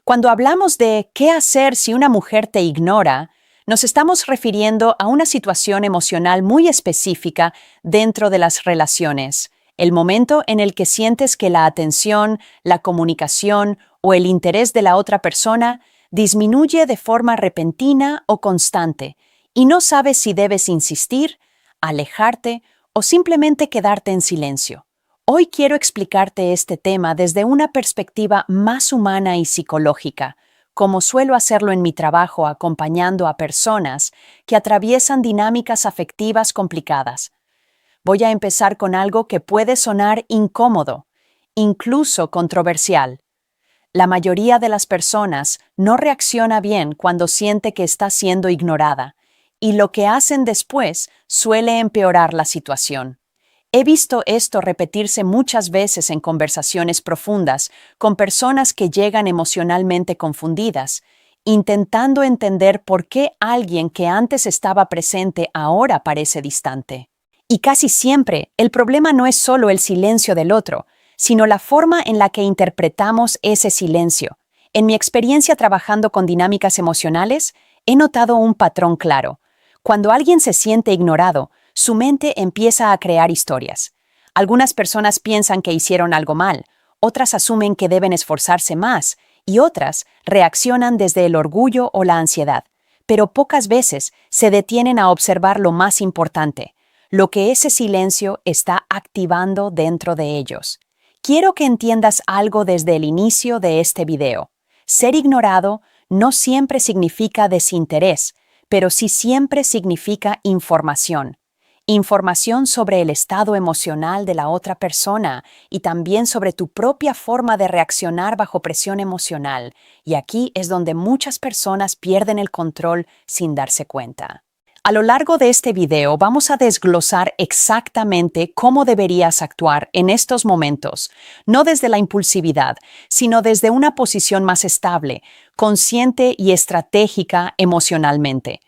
Cuando hablamos de qué hacer si una mujer te ignora, nos estamos refiriendo a una situación emocional muy específica dentro de las relaciones, el momento en el que sientes que la atención, la comunicación o el interés de la otra persona disminuye de forma repentina o constante y no sabes si debes insistir, alejarte o simplemente quedarte en silencio. Hoy quiero explicarte este tema desde una perspectiva más humana y psicológica, como suelo hacerlo en mi trabajo acompañando a personas que atraviesan dinámicas afectivas complicadas. Voy a empezar con algo que puede sonar incómodo, incluso controversial. La mayoría de las personas no reacciona bien cuando siente que está siendo ignorada, y lo que hacen después suele empeorar la situación. He visto esto repetirse muchas veces en conversaciones profundas con personas que llegan emocionalmente confundidas, intentando entender por qué alguien que antes estaba presente ahora parece distante. Y casi siempre, el problema no es solo el silencio del otro, sino la forma en la que interpretamos ese silencio. En mi experiencia trabajando con dinámicas emocionales, he notado un patrón claro. Cuando alguien se siente ignorado, su mente empieza a crear historias. Algunas personas piensan que hicieron algo mal, otras asumen que deben esforzarse más y otras reaccionan desde el orgullo o la ansiedad. Pero pocas veces se detienen a observar lo más importante, lo que ese silencio está activando dentro de ellos. Quiero que entiendas algo desde el inicio de este video. Ser ignorado no siempre significa desinterés, pero sí siempre significa información. Información sobre el estado emocional de la otra persona y también sobre tu propia forma de reaccionar bajo presión emocional. Y aquí es donde muchas personas pierden el control sin darse cuenta. A lo largo de este video vamos a desglosar exactamente cómo deberías actuar en estos momentos, no desde la impulsividad, sino desde una posición más estable, consciente y estratégica emocionalmente.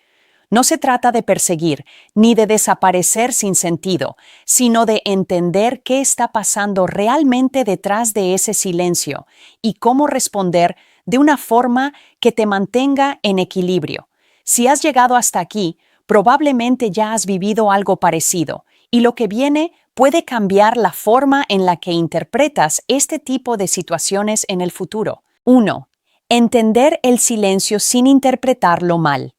No se trata de perseguir ni de desaparecer sin sentido, sino de entender qué está pasando realmente detrás de ese silencio y cómo responder de una forma que te mantenga en equilibrio. Si has llegado hasta aquí, probablemente ya has vivido algo parecido, y lo que viene puede cambiar la forma en la que interpretas este tipo de situaciones en el futuro. 1. Entender el silencio sin interpretarlo mal.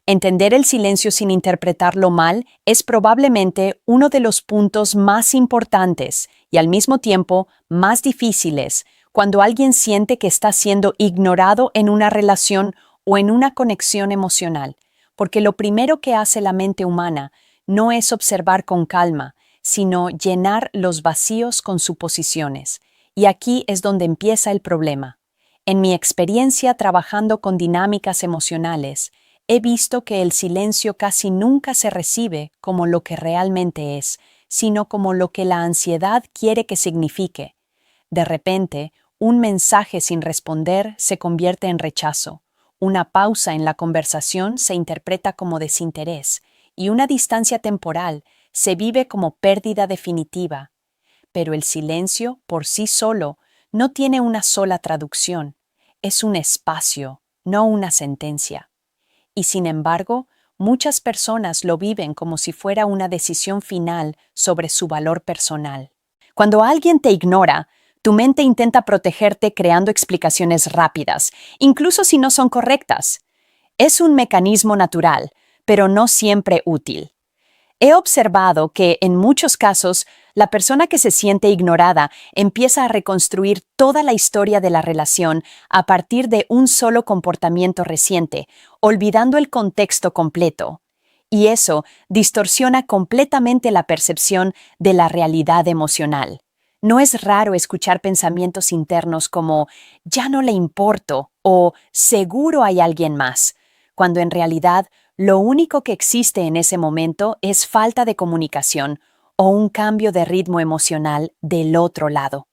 Entender el silencio sin interpretarlo mal es probablemente uno de los puntos más importantes y al mismo tiempo más difíciles cuando alguien siente que está siendo ignorado en una relación o en una conexión emocional, porque lo primero que hace la mente humana no es observar con calma, sino llenar los vacíos con suposiciones. Y aquí es donde empieza el problema. En mi experiencia trabajando con dinámicas emocionales, he visto que el silencio casi nunca se recibe como lo que realmente es, sino como lo que la ansiedad quiere que signifique. De repente, un mensaje sin responder se convierte en rechazo, una pausa en la conversación se interpreta como desinterés y una distancia temporal se vive como pérdida definitiva. Pero el silencio, por sí solo, no tiene una sola traducción. Es un espacio, no una sentencia. Y sin embargo, muchas personas lo viven como si fuera una decisión final sobre su valor personal. Cuando alguien te ignora, tu mente intenta protegerte creando explicaciones rápidas, incluso si no son correctas. Es un mecanismo natural, pero no siempre útil. He observado que, en muchos casos, la persona que se siente ignorada empieza a reconstruir toda la historia de la relación a partir de un solo comportamiento reciente, olvidando el contexto completo. Y eso distorsiona completamente la percepción de la realidad emocional. No es raro escuchar pensamientos internos como «ya no le importo» o «seguro hay alguien más», cuando en realidad lo único que existe en ese momento es falta de comunicación o un cambio de ritmo emocional del otro lado.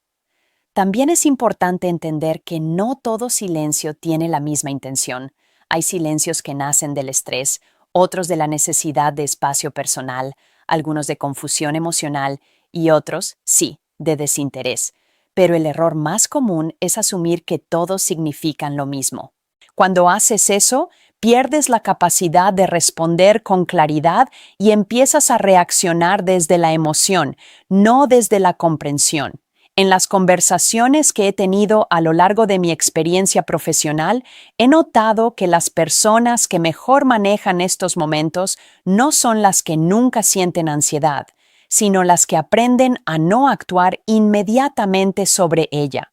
También es importante entender que no todo silencio tiene la misma intención. Hay silencios que nacen del estrés, otros de la necesidad de espacio personal, algunos de confusión emocional y otros, sí, de desinterés. pero el error más común es asumir que todos significan lo mismo. Cuando haces eso, pierdes la capacidad de responder con claridad y empiezas a reaccionar desde la emoción, no desde la comprensión. En las conversaciones que he tenido a lo largo de mi experiencia profesional, he notado que las personas que mejor manejan estos momentos no son las que nunca sienten ansiedad, sino las que aprenden a no actuar inmediatamente sobre ella.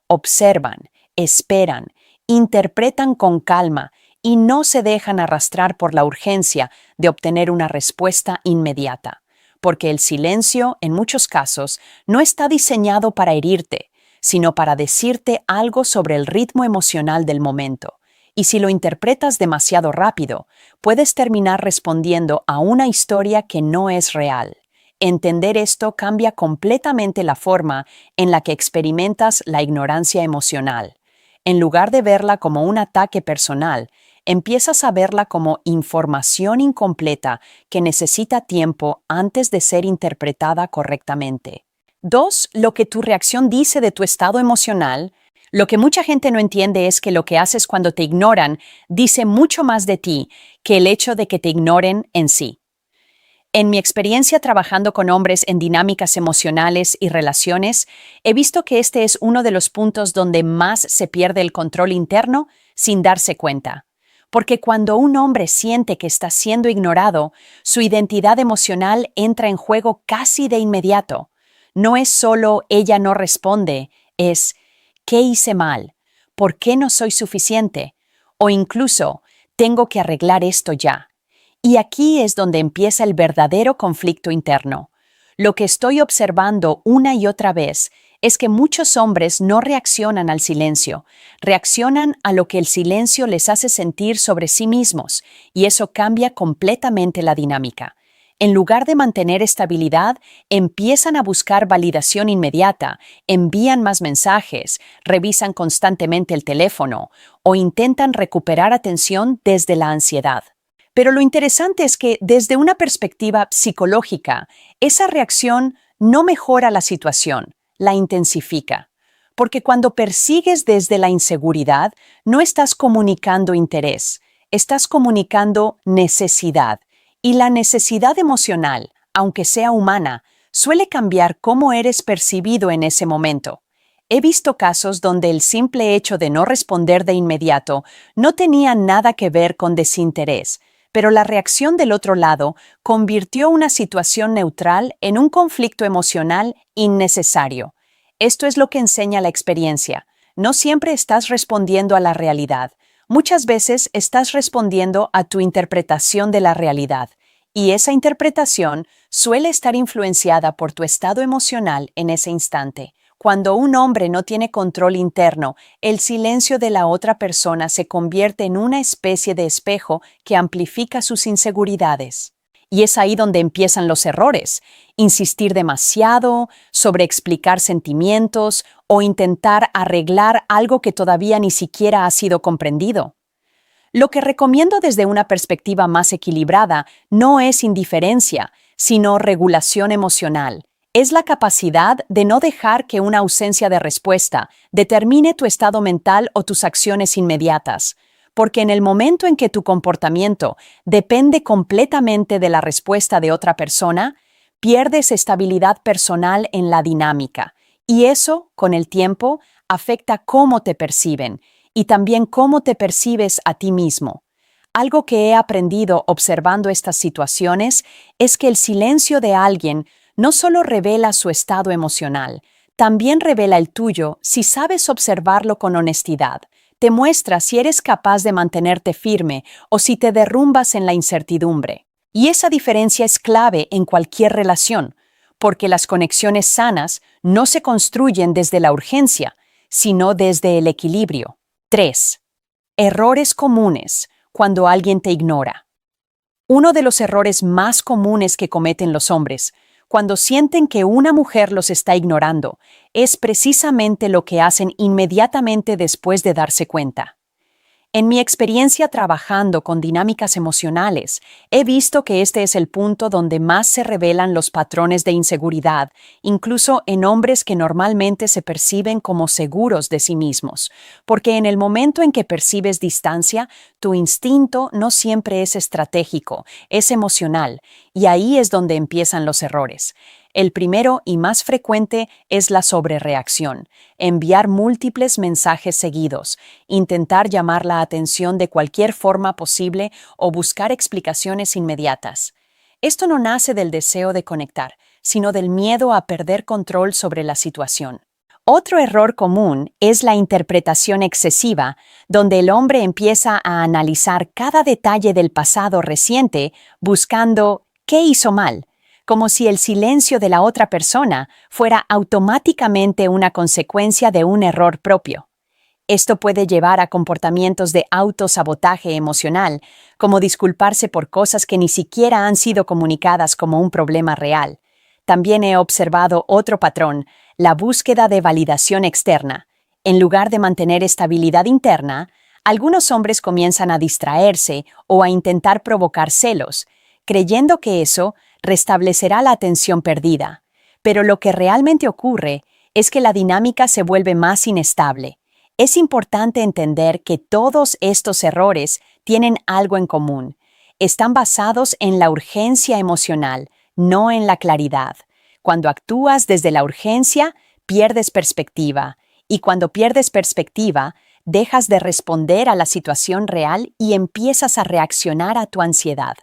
Observan, esperan, interpretan con calma y no se dejan arrastrar por la urgencia de obtener una respuesta inmediata. Porque el silencio, en muchos casos, no está diseñado para herirte, sino para decirte algo sobre el ritmo emocional del momento. Y si lo interpretas demasiado rápido, puedes terminar respondiendo a una historia que no es real. Entender esto cambia completamente la forma en la que experimentas la ignorancia emocional. En lugar de verla como un ataque personal, empiezas a verla como información incompleta que necesita tiempo antes de ser interpretada correctamente. 2. Lo que tu reacción dice de tu estado emocional. Lo que mucha gente no entiende es que lo que haces cuando te ignoran dice mucho más de ti que el hecho de que te ignoren en sí. En mi experiencia trabajando con hombres en dinámicas emocionales y relaciones, he visto que este es uno de los puntos donde más se pierde el control interno sin darse cuenta. Porque cuando un hombre siente que está siendo ignorado, su identidad emocional entra en juego casi de inmediato. No es solo ella no responde, es ¿qué hice mal? ¿Por qué no soy suficiente? O incluso, tengo que arreglar esto ya. Y aquí es donde empieza el verdadero conflicto interno. Lo que estoy observando una y otra vez es que muchos hombres no reaccionan al silencio, reaccionan a lo que el silencio les hace sentir sobre sí mismos, y eso cambia completamente la dinámica. En lugar de mantener estabilidad, empiezan a buscar validación inmediata, envían más mensajes, revisan constantemente el teléfono o intentan recuperar atención desde la ansiedad. Pero lo interesante es que, desde una perspectiva psicológica, esa reacción no mejora la situación, la intensifica. Porque cuando persigues desde la inseguridad, no estás comunicando interés, estás comunicando necesidad. Y la necesidad emocional, aunque sea humana, suele cambiar cómo eres percibido en ese momento. He visto casos donde el simple hecho de no responder de inmediato no tenía nada que ver con desinterés, pero la reacción del otro lado convirtió una situación neutral en un conflicto emocional innecesario. Esto es lo que enseña la experiencia. No siempre estás respondiendo a la realidad. Muchas veces estás respondiendo a tu interpretación de la realidad, y esa interpretación suele estar influenciada por tu estado emocional en ese instante. Cuando un hombre no tiene control interno, el silencio de la otra persona se convierte en una especie de espejo que amplifica sus inseguridades. Y es ahí donde empiezan los errores. Insistir demasiado, sobreexplicar sentimientos o intentar arreglar algo que todavía ni siquiera ha sido comprendido. Lo que recomiendo desde una perspectiva más equilibrada no es indiferencia, sino regulación emocional. Es la capacidad de no dejar que una ausencia de respuesta determine tu estado mental o tus acciones inmediatas, porque en el momento en que tu comportamiento depende completamente de la respuesta de otra persona, pierdes estabilidad personal en la dinámica, y eso, con el tiempo, afecta cómo te perciben y también cómo te percibes a ti mismo. Algo que he aprendido observando estas situaciones es que el silencio de alguien no solo revela su estado emocional, también revela el tuyo si sabes observarlo con honestidad. Te muestra si eres capaz de mantenerte firme o si te derrumbas en la incertidumbre. Y esa diferencia es clave en cualquier relación, porque las conexiones sanas no se construyen desde la urgencia, sino desde el equilibrio. 3. Errores comunes cuando alguien te ignora. Uno de los errores más comunes que cometen los hombres cuando sienten que una mujer los está ignorando, es precisamente lo que hacen inmediatamente después de darse cuenta. En mi experiencia trabajando con dinámicas emocionales, he visto que este es el punto donde más se revelan los patrones de inseguridad, incluso en hombres que normalmente se perciben como seguros de sí mismos, porque en el momento en que percibes distancia, tu instinto no siempre es estratégico, es emocional, y ahí es donde empiezan los errores. El primero y más frecuente es la sobrereacción, enviar múltiples mensajes seguidos, intentar llamar la atención de cualquier forma posible o buscar explicaciones inmediatas. Esto no nace del deseo de conectar, sino del miedo a perder control sobre la situación. Otro error común es la interpretación excesiva, donde el hombre empieza a analizar cada detalle del pasado reciente buscando ¿qué hizo mal?, como si el silencio de la otra persona fuera automáticamente una consecuencia de un error propio. Esto puede llevar a comportamientos de autosabotaje emocional, como disculparse por cosas que ni siquiera han sido comunicadas como un problema real. También he observado otro patrón, la búsqueda de validación externa. En lugar de mantener estabilidad interna, algunos hombres comienzan a distraerse o a intentar provocar celos, creyendo que eso restablecerá la atención perdida. Pero lo que realmente ocurre es que la dinámica se vuelve más inestable. Es importante entender que todos estos errores tienen algo en común. Están basados en la urgencia emocional, no en la claridad. Cuando actúas desde la urgencia, pierdes perspectiva. Y cuando pierdes perspectiva, dejas de responder a la situación real y empiezas a reaccionar a tu ansiedad.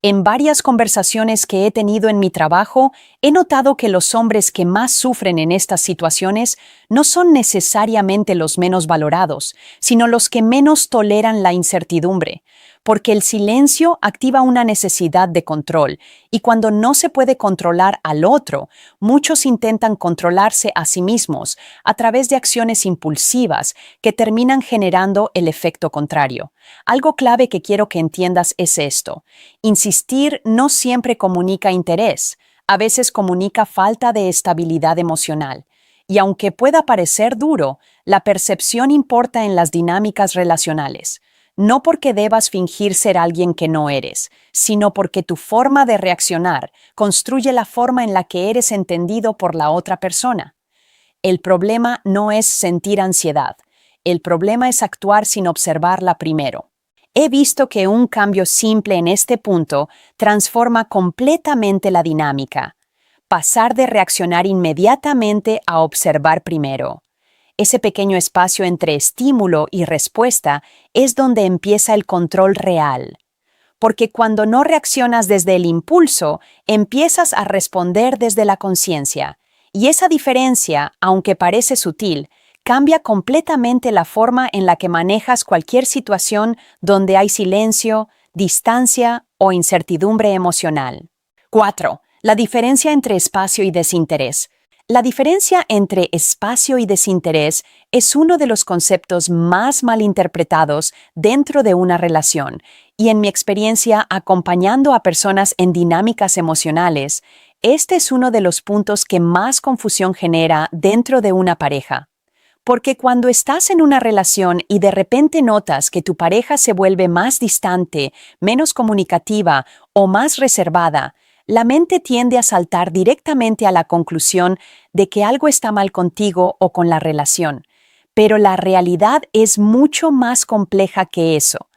En varias conversaciones que he tenido en mi trabajo, he notado que los hombres que más sufren en estas situaciones no son necesariamente los menos valorados, sino los que menos toleran la incertidumbre, porque el silencio activa una necesidad de control, y cuando no se puede controlar al otro, muchos intentan controlarse a sí mismos a través de acciones impulsivas que terminan generando el efecto contrario. Algo clave que quiero que entiendas es esto: insistir no siempre comunica interés, a veces comunica falta de estabilidad emocional. Y aunque pueda parecer duro, la percepción importa en las dinámicas relacionales. No porque debas fingir ser alguien que no eres, sino porque tu forma de reaccionar construye la forma en la que eres entendido por la otra persona. El problema no es sentir ansiedad, el problema es actuar sin observarla primero. He visto que un cambio simple en este punto transforma completamente la dinámica. Pasar de reaccionar inmediatamente a observar primero. Ese pequeño espacio entre estímulo y respuesta es donde empieza el control real. Porque cuando no reaccionas desde el impulso, empiezas a responder desde la conciencia. Y esa diferencia, aunque parece sutil, cambia completamente la forma en la que manejas cualquier situación donde hay silencio, distancia o incertidumbre emocional. 4. La diferencia entre espacio y desinterés. La diferencia entre espacio y desinterés es uno de los conceptos más malinterpretados dentro de una relación, y en mi experiencia acompañando a personas en dinámicas emocionales, este es uno de los puntos que más confusión genera dentro de una pareja. Porque cuando estás en una relación y de repente notas que tu pareja se vuelve más distante, menos comunicativa o más reservada, la mente tiende a saltar directamente a la conclusión de que algo está mal contigo o con la relación. Pero la realidad es mucho más compleja que eso.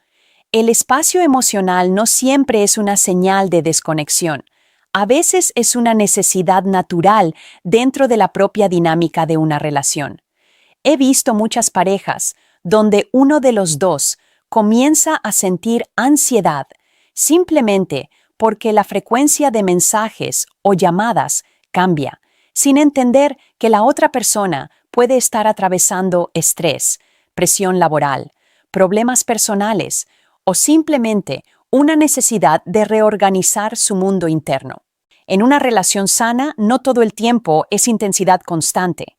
El espacio emocional no siempre es una señal de desconexión. A veces es una necesidad natural dentro de la propia dinámica de una relación. He visto muchas parejas donde uno de los dos comienza a sentir ansiedad simplemente porque la frecuencia de mensajes o llamadas cambia, sin entender que la otra persona puede estar atravesando estrés, presión laboral, problemas personales o simplemente una necesidad de reorganizar su mundo interno. En una relación sana, no todo el tiempo es intensidad constante.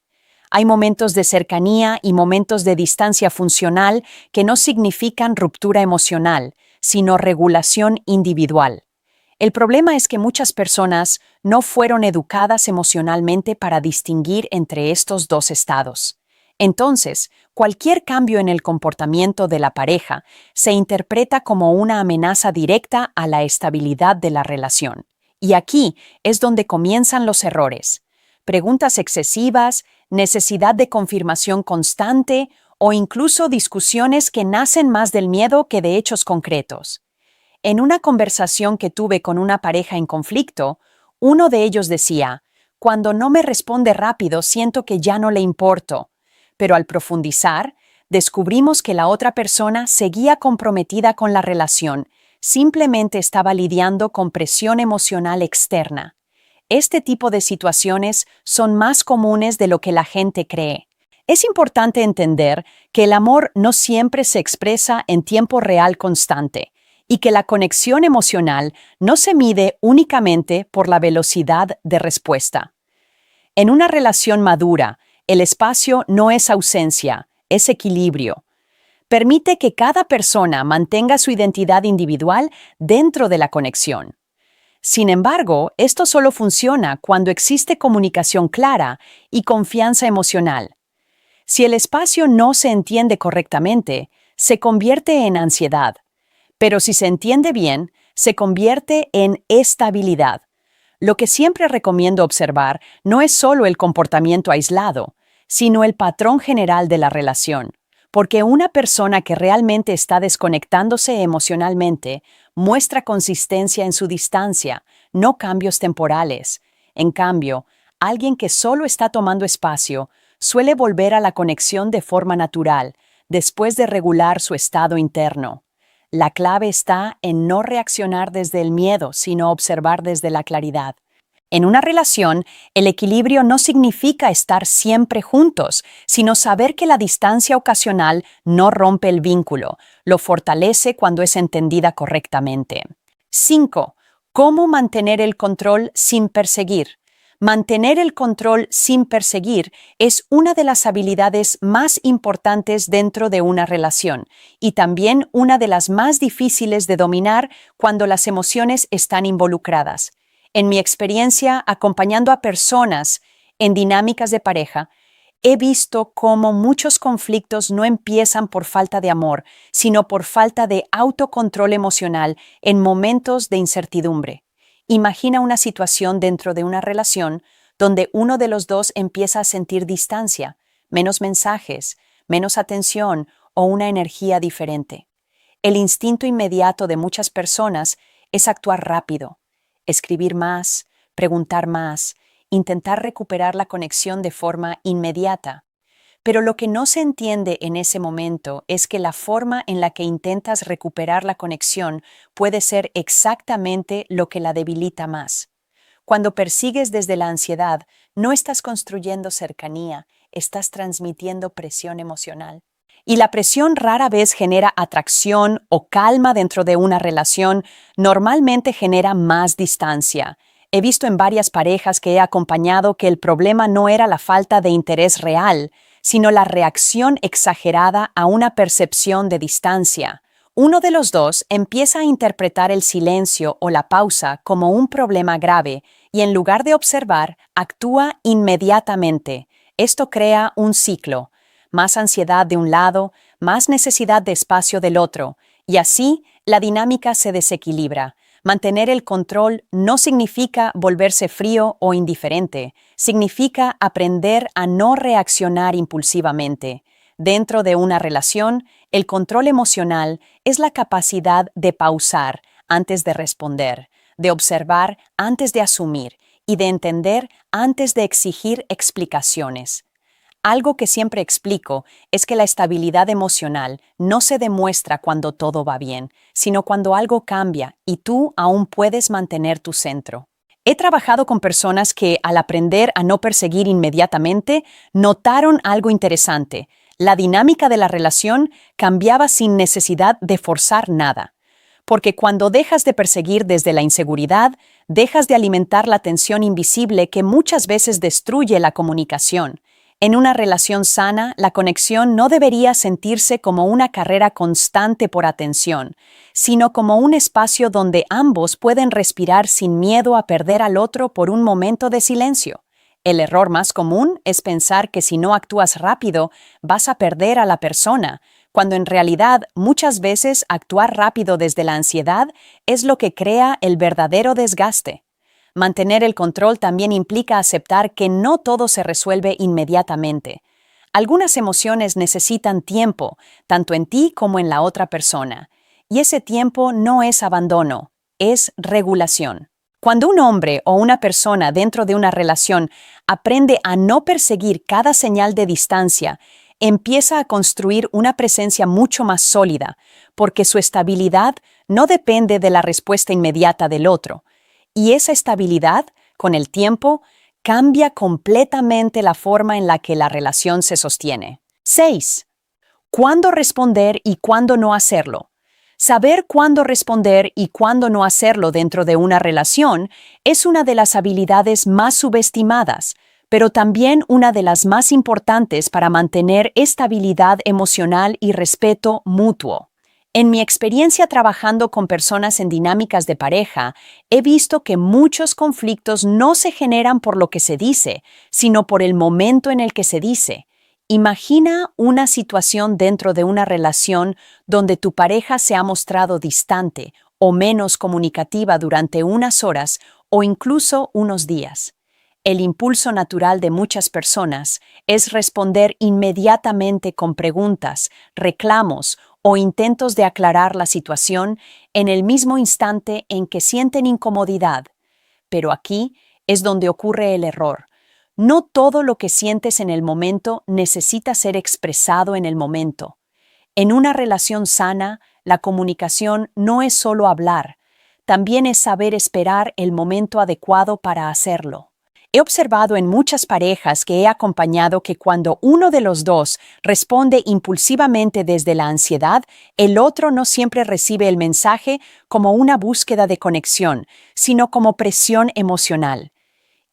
Hay momentos de cercanía y momentos de distancia funcional que no significan ruptura emocional, sino regulación individual. El problema es que muchas personas no fueron educadas emocionalmente para distinguir entre estos dos estados. Entonces, cualquier cambio en el comportamiento de la pareja se interpreta como una amenaza directa a la estabilidad de la relación. Y aquí es donde comienzan los errores. Preguntas excesivas, necesidad de confirmación constante o incluso discusiones que nacen más del miedo que de hechos concretos. En una conversación que tuve con una pareja en conflicto, uno de ellos decía: "Cuando no me responde rápido, siento que ya no le importo". Pero al profundizar, descubrimos que la otra persona seguía comprometida con la relación, simplemente estaba lidiando con presión emocional externa. Este tipo de situaciones son más comunes de lo que la gente cree. Es importante entender que el amor no siempre se expresa en tiempo real constante y que la conexión emocional no se mide únicamente por la velocidad de respuesta. En una relación madura, el espacio no es ausencia, es equilibrio. Permite que cada persona mantenga su identidad individual dentro de la conexión. Sin embargo, esto solo funciona cuando existe comunicación clara y confianza emocional. Si el espacio no se entiende correctamente, se convierte en ansiedad. Pero si se entiende bien, se convierte en estabilidad. Lo que siempre recomiendo observar no es solo el comportamiento aislado, sino el patrón general de la relación, porque una persona que realmente está desconectándose emocionalmente muestra consistencia en su distancia, no cambios temporales. En cambio, alguien que solo está tomando espacio suele volver a la conexión de forma natural, después de regular su estado interno. La clave está en no reaccionar desde el miedo, sino observar desde la claridad. En una relación, el equilibrio no significa estar siempre juntos, sino saber que la distancia ocasional no rompe el vínculo, lo fortalece cuando es entendida correctamente. 5. ¿Cómo mantener el control sin perseguir? Mantener el control sin perseguir es una de las habilidades más importantes dentro de una relación y también una de las más difíciles de dominar cuando las emociones están involucradas. En mi experiencia acompañando a personas en dinámicas de pareja, he visto cómo muchos conflictos no empiezan por falta de amor, sino por falta de autocontrol emocional en momentos de incertidumbre. Imagina una situación dentro de una relación donde uno de los dos empieza a sentir distancia, menos mensajes, menos atención o una energía diferente. El instinto inmediato de muchas personas es actuar rápido, escribir más, preguntar más, intentar recuperar la conexión de forma inmediata. Pero lo que no se entiende en ese momento es que la forma en la que intentas recuperar la conexión puede ser exactamente lo que la debilita más. Cuando persigues desde la ansiedad, no estás construyendo cercanía, estás transmitiendo presión emocional. Y la presión rara vez genera atracción o calma dentro de una relación, normalmente genera más distancia. He visto en varias parejas que he acompañado que el problema no era la falta de interés real, sino la reacción exagerada a una percepción de distancia. Uno de los dos empieza a interpretar el silencio o la pausa como un problema grave y en lugar de observar, actúa inmediatamente. Esto crea un ciclo. Más ansiedad de un lado, más necesidad de espacio del otro, y así la dinámica se desequilibra. Mantener el control no significa volverse frío o indiferente, significa aprender a no reaccionar impulsivamente. Dentro de una relación, el control emocional es la capacidad de pausar antes de responder, de observar antes de asumir y de entender antes de exigir explicaciones. Algo que siempre explico es que la estabilidad emocional no se demuestra cuando todo va bien, sino cuando algo cambia y tú aún puedes mantener tu centro. He trabajado con personas que, al aprender a no perseguir inmediatamente, notaron algo interesante. La dinámica de la relación cambiaba sin necesidad de forzar nada. Porque cuando dejas de perseguir desde la inseguridad, dejas de alimentar la tensión invisible que muchas veces destruye la comunicación. En una relación sana, la conexión no debería sentirse como una carrera constante por atención, sino como un espacio donde ambos pueden respirar sin miedo a perder al otro por un momento de silencio. El error más común es pensar que si no actúas rápido, vas a perder a la persona, cuando en realidad muchas veces actuar rápido desde la ansiedad es lo que crea el verdadero desgaste. Mantener el control también implica aceptar que no todo se resuelve inmediatamente. Algunas emociones necesitan tiempo, tanto en ti como en la otra persona. Y ese tiempo no es abandono, es regulación. Cuando un hombre o una persona dentro de una relación aprende a no perseguir cada señal de distancia, empieza a construir una presencia mucho más sólida, porque su estabilidad no depende de la respuesta inmediata del otro. Y esa estabilidad, con el tiempo, cambia completamente la forma en la que la relación se sostiene. 6. ¿Cuándo responder y cuándo no hacerlo? Saber cuándo responder y cuándo no hacerlo dentro de una relación es una de las habilidades más subestimadas, pero también una de las más importantes para mantener estabilidad emocional y respeto mutuo. En mi experiencia trabajando con personas en dinámicas de pareja, he visto que muchos conflictos no se generan por lo que se dice, sino por el momento en el que se dice. Imagina una situación dentro de una relación donde tu pareja se ha mostrado distante o menos comunicativa durante unas horas o incluso unos días. El impulso natural de muchas personas es responder inmediatamente con preguntas, reclamos o intentos de aclarar la situación en el mismo instante en que sienten incomodidad. Pero aquí es donde ocurre el error. No todo lo que sientes en el momento necesita ser expresado en el momento. En una relación sana, la comunicación no es solo hablar, también es saber esperar el momento adecuado para hacerlo. He observado en muchas parejas que he acompañado que cuando uno de los dos responde impulsivamente desde la ansiedad, el otro no siempre recibe el mensaje como una búsqueda de conexión, sino como presión emocional.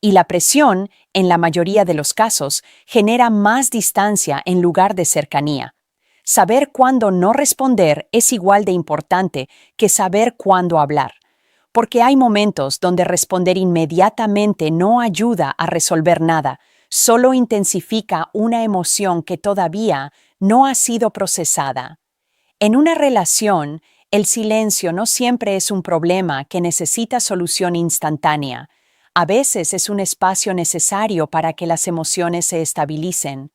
Y la presión, en la mayoría de los casos, genera más distancia en lugar de cercanía. Saber cuándo no responder es igual de importante que saber cuándo hablar, porque hay momentos donde responder inmediatamente no ayuda a resolver nada, solo intensifica una emoción que todavía no ha sido procesada. En una relación, el silencio no siempre es un problema que necesita solución instantánea. A veces es un espacio necesario para que las emociones se estabilicen.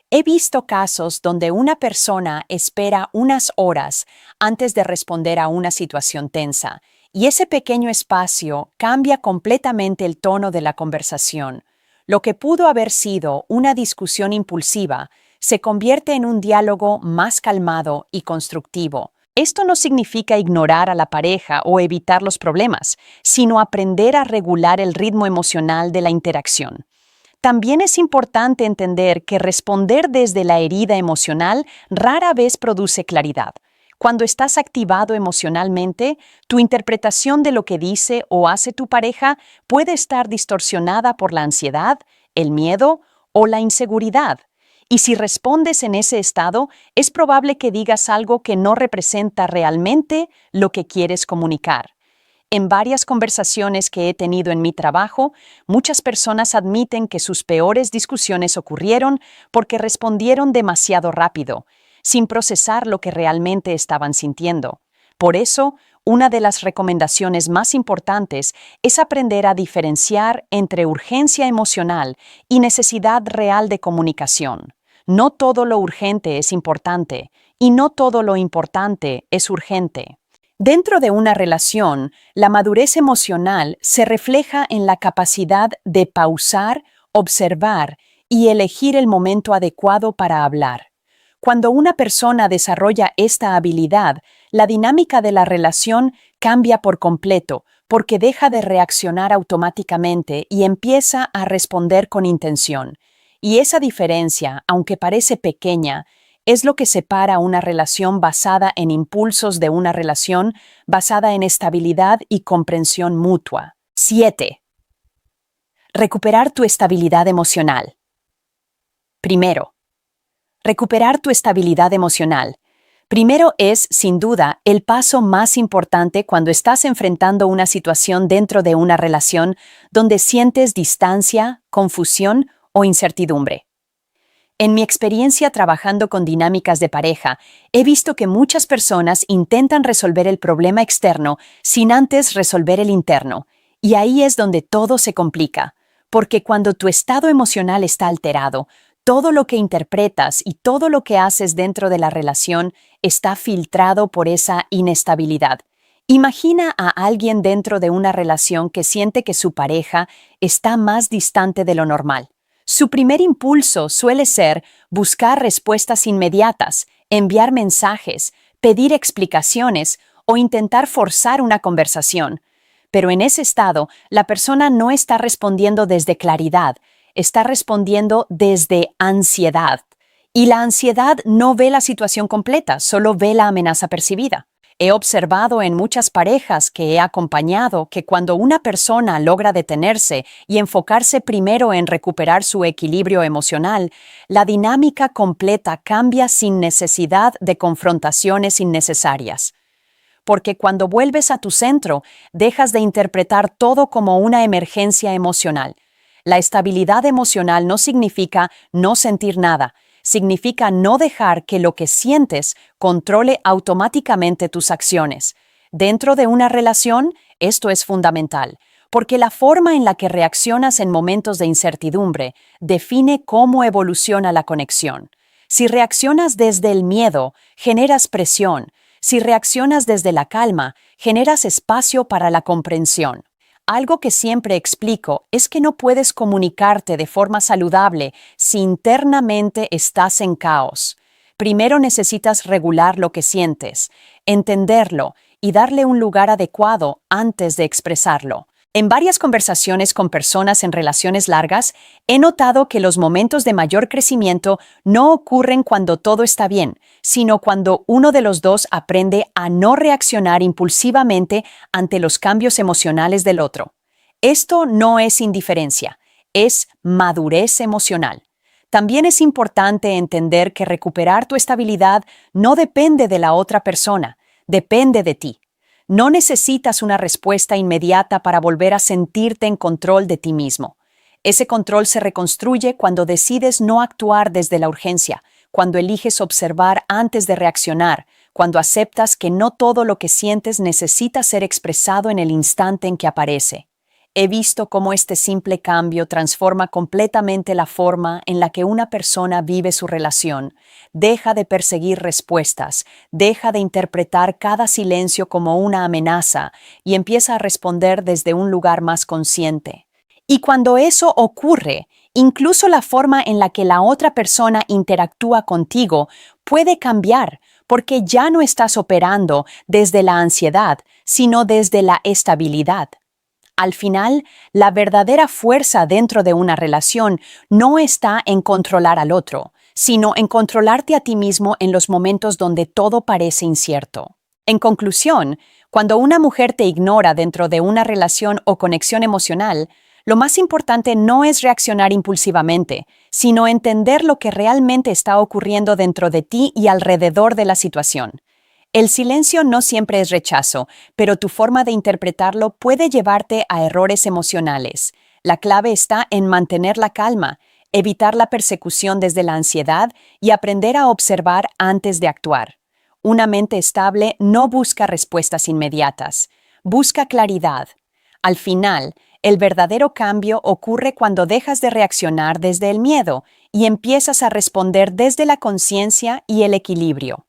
He visto casos donde una persona espera unas horas antes de responder a una situación tensa, y ese pequeño espacio cambia completamente el tono de la conversación. Lo que pudo haber sido una discusión impulsiva se convierte en un diálogo más calmado y constructivo. Esto no significa ignorar a la pareja o evitar los problemas, sino aprender a regular el ritmo emocional de la interacción. También es importante entender que responder desde la herida emocional rara vez produce claridad. Cuando estás activado emocionalmente, tu interpretación de lo que dice o hace tu pareja puede estar distorsionada por la ansiedad, el miedo o la inseguridad. Y si respondes en ese estado, es probable que digas algo que no representa realmente lo que quieres comunicar. En varias conversaciones que he tenido en mi trabajo, muchas personas admiten que sus peores discusiones ocurrieron porque respondieron demasiado rápido, sin procesar lo que realmente estaban sintiendo. Por eso, una de las recomendaciones más importantes es aprender a diferenciar entre urgencia emocional y necesidad real de comunicación. No todo lo urgente es importante y no todo lo importante es urgente. Dentro de una relación, la madurez emocional se refleja en la capacidad de pausar, observar y elegir el momento adecuado para hablar. Cuando una persona desarrolla esta habilidad, la dinámica de la relación cambia por completo, porque deja de reaccionar automáticamente y empieza a responder con intención. Y esa diferencia, aunque parece pequeña, es lo que separa una relación basada en impulsos de una relación basada en estabilidad y comprensión mutua. 7. Recuperar tu estabilidad emocional. Primero, recuperar tu estabilidad emocional. Primero es, sin duda, el paso más importante cuando estás enfrentando una situación dentro de una relación donde sientes distancia, confusión o incertidumbre. En mi experiencia trabajando con dinámicas de pareja, he visto que muchas personas intentan resolver el problema externo sin antes resolver el interno, y ahí es donde todo se complica, porque cuando tu estado emocional está alterado, todo lo que interpretas y todo lo que haces dentro de la relación está filtrado por esa inestabilidad. Imagina a alguien dentro de una relación que siente que su pareja está más distante de lo normal. Su primer impulso suele ser buscar respuestas inmediatas, enviar mensajes, pedir explicaciones o intentar forzar una conversación. Pero en ese estado, la persona no está respondiendo desde claridad, está respondiendo desde ansiedad. Y la ansiedad no ve la situación completa, solo ve la amenaza percibida. He observado en muchas parejas que he acompañado que cuando una persona logra detenerse y enfocarse primero en recuperar su equilibrio emocional, la dinámica completa cambia sin necesidad de confrontaciones innecesarias. Porque cuando vuelves a tu centro, dejas de interpretar todo como una emergencia emocional. La estabilidad emocional no significa no sentir nada, significa no dejar que lo que sientes controle automáticamente tus acciones. Dentro de una relación, esto es fundamental, porque la forma en la que reaccionas en momentos de incertidumbre define cómo evoluciona la conexión. Si reaccionas desde el miedo, generas presión. Si reaccionas desde la calma, generas espacio para la comprensión. Algo que siempre explico es que no puedes comunicarte de forma saludable si internamente estás en caos. Primero necesitas regular lo que sientes, entenderlo y darle un lugar adecuado antes de expresarlo. En varias conversaciones con personas en relaciones largas, he notado que los momentos de mayor crecimiento no ocurren cuando todo está bien, sino cuando uno de los dos aprende a no reaccionar impulsivamente ante los cambios emocionales del otro. Esto no es indiferencia, es madurez emocional. También es importante entender que recuperar tu estabilidad no depende de la otra persona, depende de ti. No necesitas una respuesta inmediata para volver a sentirte en control de ti mismo. Ese control se reconstruye cuando decides no actuar desde la urgencia, cuando eliges observar antes de reaccionar, cuando aceptas que no todo lo que sientes necesita ser expresado en el instante en que aparece. He visto cómo este simple cambio transforma completamente la forma en la que una persona vive su relación. Deja de perseguir respuestas, deja de interpretar cada silencio como una amenaza y empieza a responder desde un lugar más consciente. Y cuando eso ocurre, incluso la forma en la que la otra persona interactúa contigo puede cambiar, porque ya no estás operando desde la ansiedad, sino desde la estabilidad. Al final, la verdadera fuerza dentro de una relación no está en controlar al otro, sino en controlarte a ti mismo en los momentos donde todo parece incierto. En conclusión, cuando una mujer te ignora dentro de una relación o conexión emocional, lo más importante no es reaccionar impulsivamente, sino entender lo que realmente está ocurriendo dentro de ti y alrededor de la situación. El silencio no siempre es rechazo, pero tu forma de interpretarlo puede llevarte a errores emocionales. La clave está en mantener la calma, evitar la persecución desde la ansiedad y aprender a observar antes de actuar. Una mente estable no busca respuestas inmediatas, busca claridad. Al final, el verdadero cambio ocurre cuando dejas de reaccionar desde el miedo y empiezas a responder desde la conciencia y el equilibrio.